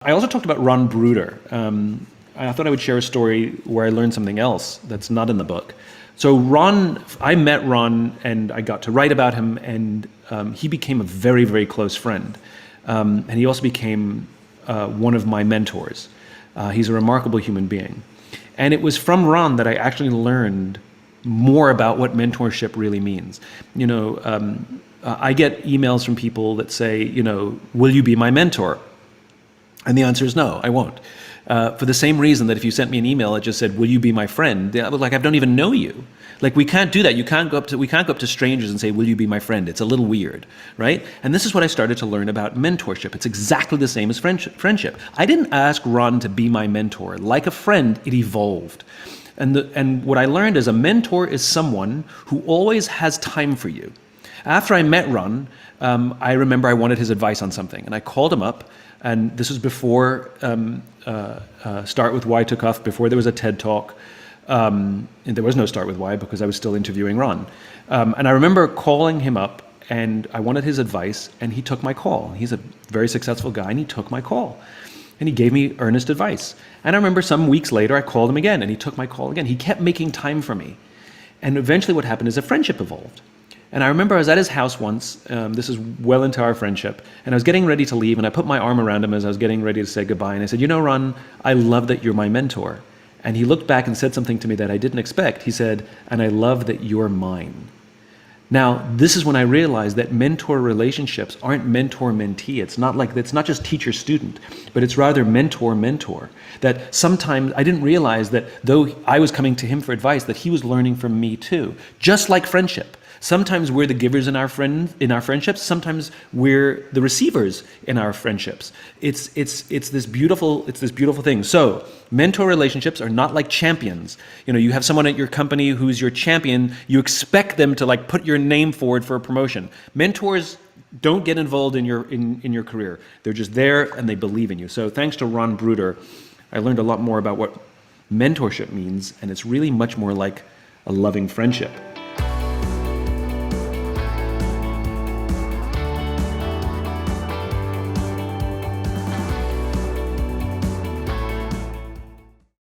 I also talked about Ron Bruder. I thought I would share a story where I learned something else that's not in the book. So I met Ron and I got to write about him, and he became a very, very close friend. And he also became one of my mentors. He's a remarkable human being. And it was from Ron that I actually learned more about what mentorship really means. I get emails from people that say, will you be my mentor? And the answer is no, I won't. For the same reason that if you sent me an email that just said, will you be my friend? I was like, I don't even know you. Like, we can't do that. We can't go up to strangers and say, will you be my friend? It's a little weird, right? And this is what I started to learn about mentorship. It's exactly the same as friendship. I didn't ask Ron to be my mentor. Like a friend, it evolved. And what I learned is a mentor is someone who always has time for you. After I met Ron, I remember I wanted his advice on something, and I called him up. And this was before Start With Why took off, before there was a TED Talk. And there was no Start With Why because I was still interviewing Ron. And I remember calling him up, and I wanted his advice, and he took my call. He's a very successful guy, and he took my call. And he gave me earnest advice. And I remember some weeks later, I called him again, and he took my call again. He kept making time for me. And eventually what happened is a friendship evolved. And I remember I was at his house once, this is well into our friendship, and I was getting ready to leave, and I put my arm around him as I was getting ready to say goodbye, and I said, Ron, I love that you're my mentor. And he looked back and said something to me that I didn't expect. He said, and I love that you're mine. Now, this is when I realized that mentor relationships aren't mentor-mentee. It's not just teacher-student, but it's rather mentor-mentor. That sometimes I didn't realize that though I was coming to him for advice, that he was learning from me too, just like friendship. Sometimes we're the givers in our friendships. Sometimes we're the receivers in our friendships. It's this beautiful thing. So mentor relationships are not like champions. You have someone at your company who's your champion. You expect them to put your name forward for a promotion. Mentors don't get involved in your career. They're just there and they believe in you. So thanks to Ron Bruder, I learned a lot more about what mentorship means, and it's really much more like a loving friendship.